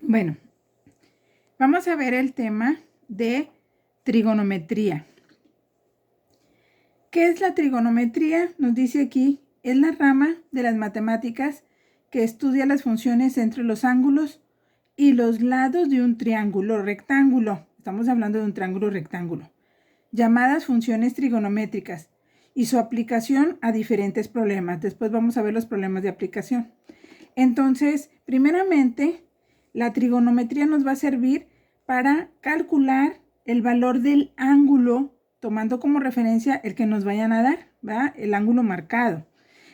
Bueno, vamos a ver el tema de trigonometría. ¿Qué es la trigonometría? Nos dice aquí, es la rama de las matemáticas que estudia las funciones entre los ángulos y los lados de un triángulo rectángulo. Estamos hablando de un triángulo rectángulo, llamadas funciones trigonométricas, y su aplicación a diferentes problemas. Después vamos a ver los problemas de aplicación. Entonces, primeramente, la trigonometría nos va a servir para calcular el valor del ángulo, tomando como referencia el que nos vayan a dar, ¿verdad? El ángulo marcado.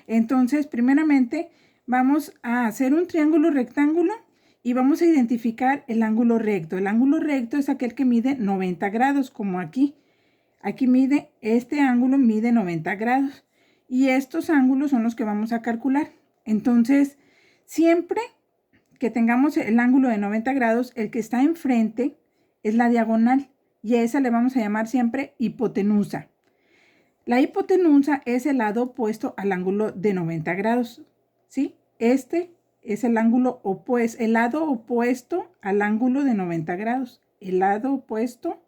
Entonces, primeramente, vamos a hacer un triángulo rectángulo y vamos a identificar el ángulo recto. El ángulo recto es aquel que mide 90 grados, como aquí. Aquí mide, este ángulo mide 90 grados. Y estos ángulos son los que vamos a calcular. Entonces, siempre que tengamos el ángulo de 90 grados, el que está enfrente es la diagonal. Y a esa le vamos a llamar siempre hipotenusa. La hipotenusa es el lado opuesto al ángulo de 90 grados, ¿sí? Este es el ángulo opuesto, el lado opuesto al ángulo de 90 grados. El lado opuesto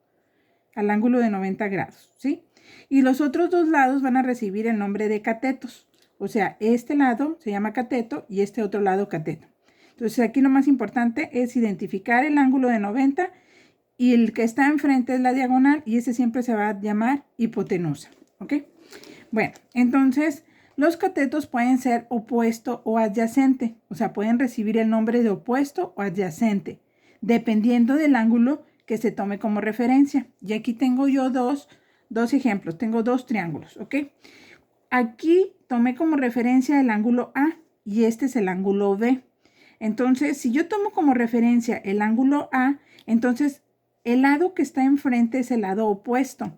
al ángulo de 90 grados, ¿sí? Y los otros dos lados van a recibir el nombre de catetos. O sea, este lado se llama cateto y este otro lado cateto. Entonces, aquí lo más importante es identificar el ángulo de 90 y el que está enfrente es la diagonal y ese siempre se va a llamar hipotenusa, ¿ok? Bueno, entonces los catetos pueden ser opuesto o adyacente, o sea, pueden recibir el nombre de opuesto o adyacente, dependiendo del ángulo que se tome como referencia. Y aquí tengo yo dos ejemplos, tengo dos triángulos, ¿ok? Aquí tomé como referencia el ángulo A y este es el ángulo B. Entonces, si yo tomo como referencia el ángulo A, entonces el lado que está enfrente es el lado opuesto.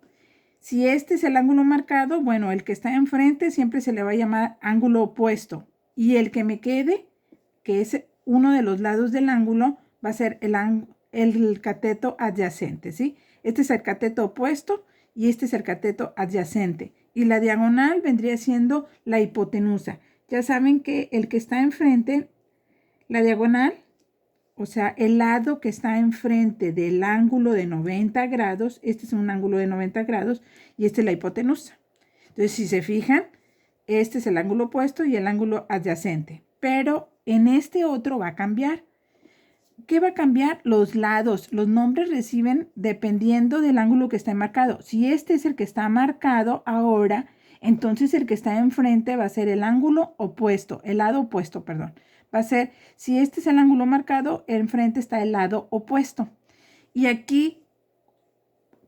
Si este es el ángulo marcado, bueno, el que está enfrente siempre se le va a llamar ángulo opuesto. Y el que me quede, que es uno de los lados del ángulo, va a ser el cateto adyacente, ¿sí? Este es el cateto opuesto y este es el cateto adyacente. Y la diagonal vendría siendo la hipotenusa. Ya saben que el que está enfrente, la diagonal, o sea, el lado que está enfrente del ángulo de 90 grados, este es un ángulo de 90 grados y este es la hipotenusa. Entonces, si se fijan, este es el ángulo opuesto y el ángulo adyacente. Pero en este otro va a cambiar. ¿Qué va a cambiar? Los lados. Los nombres reciben dependiendo del ángulo que está marcado. Si este es el que está marcado ahora, entonces el que está enfrente va a ser el ángulo opuesto, el lado opuesto, perdón. Va a ser, si este es el ángulo marcado, enfrente está el lado opuesto. Y aquí,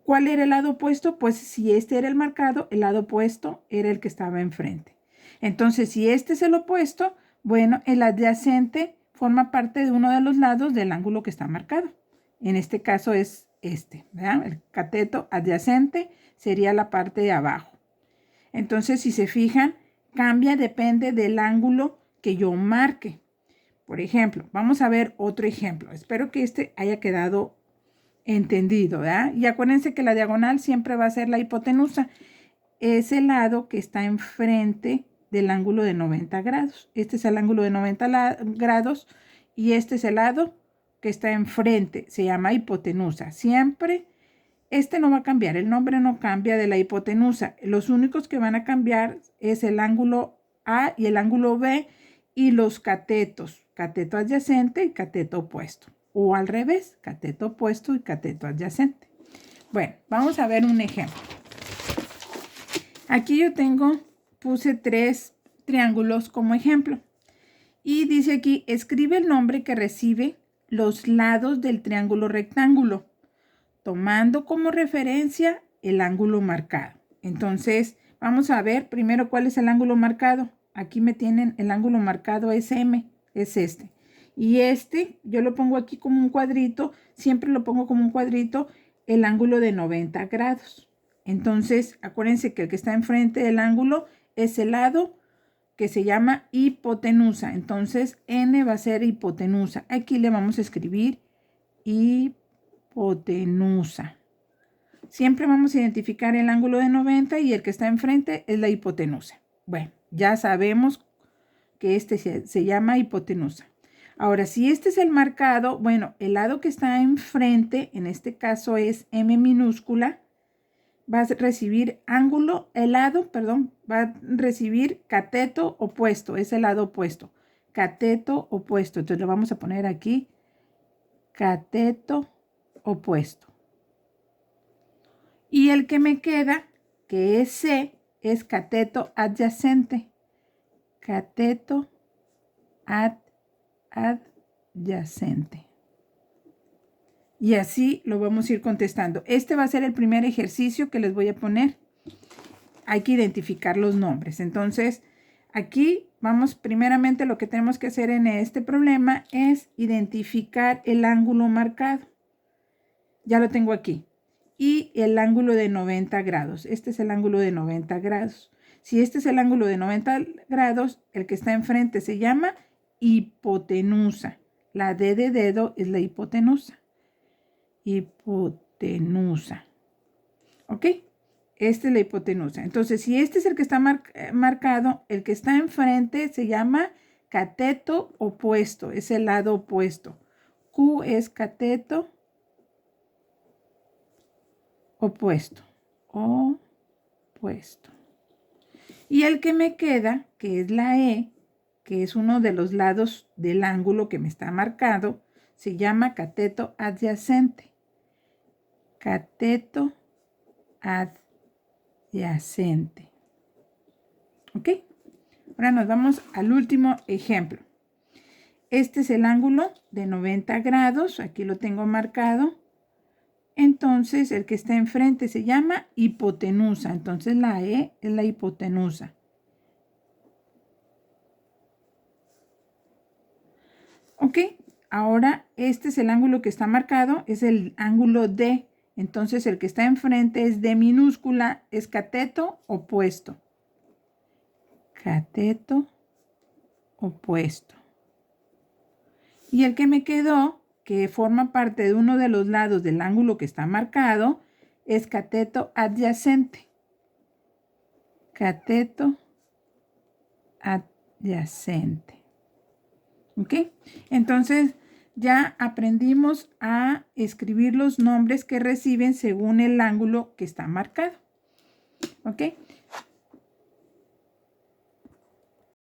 ¿cuál era el lado opuesto? Pues si este era el marcado, el lado opuesto era el que estaba enfrente. Entonces, si este es el opuesto, bueno, el adyacente forma parte de uno de los lados del ángulo que está marcado. En este caso es este, ¿verdad? El cateto adyacente sería la parte de abajo. Entonces, si se fijan, cambia, depende del ángulo que yo marque. Por ejemplo, vamos a ver otro ejemplo. Espero que este haya quedado entendido, ¿verdad? Y acuérdense que la diagonal siempre va a ser la hipotenusa. Es el lado que está enfrente del ángulo de 90 grados. Este es el ángulo de 90 grados y este es el lado que está enfrente. Se llama hipotenusa. Siempre, este no va a cambiar. El nombre no cambia de la hipotenusa. Los únicos que van a cambiar es el ángulo A y el ángulo B y los catetos. Cateto adyacente y cateto opuesto. O al revés, cateto opuesto y cateto adyacente. Bueno, vamos a ver un ejemplo. Aquí yo puse 3 triángulos como ejemplo. Y dice aquí, escribe el nombre que recibe los lados del triángulo rectángulo, tomando como referencia el ángulo marcado. Entonces, vamos a ver primero cuál es el ángulo marcado. Aquí me tienen el ángulo marcado es M, es este. Y este, yo lo pongo aquí como un cuadrito, siempre lo pongo como un cuadrito, el ángulo de 90 grados. Entonces, acuérdense que el que está enfrente del ángulo es el lado que se llama hipotenusa. Entonces, N va a ser hipotenusa. Aquí le vamos a escribir hipotenusa. Siempre vamos a identificar el ángulo de 90 y el que está enfrente es la hipotenusa. Bueno, ya sabemos que este se llama hipotenusa. Ahora, si este es el marcado, bueno, el lado que está enfrente, en este caso es M minúscula, va a recibir va a recibir cateto opuesto, es el lado opuesto. Cateto opuesto. Entonces lo vamos a poner aquí, cateto opuesto. Y el que me queda, que es C, es cateto adyacente. Cateto adyacente. Y así lo vamos a ir contestando. Este va a ser el primer ejercicio que les voy a poner. Hay que identificar los nombres. Entonces, aquí vamos, primeramente lo que tenemos que hacer en este problema es identificar el ángulo marcado. Ya lo tengo aquí. Y el ángulo de 90 grados. Este es el ángulo de 90 grados. Si este es el ángulo de 90 grados, el que está enfrente se llama hipotenusa. La D de dedo es la hipotenusa. Hipotenusa. ¿Ok? Esta es la hipotenusa. Entonces, si este es el que está marcado, el que está enfrente se llama cateto opuesto. Es el lado opuesto. Q es cateto opuesto. Opuesto. Y el que me queda, que es la E, que es uno de los lados del ángulo que me está marcado, se llama cateto adyacente. Cateto adyacente. ¿Ok? Ahora nos vamos al último ejemplo. Este es el ángulo de 90 grados. Aquí lo tengo marcado. Entonces, el que está enfrente se llama hipotenusa. Entonces, la E es la hipotenusa. ¿Ok? Ahora, este es el ángulo que está marcado. Es el ángulo D. Entonces, el que está enfrente es D minúscula. Es cateto opuesto. Cateto opuesto. Y el que me quedó, que forma parte de uno de los lados del ángulo que está marcado, es cateto adyacente. Cateto adyacente. ¿Ok? Entonces, ya aprendimos a escribir los nombres que reciben según el ángulo que está marcado. ¿Ok?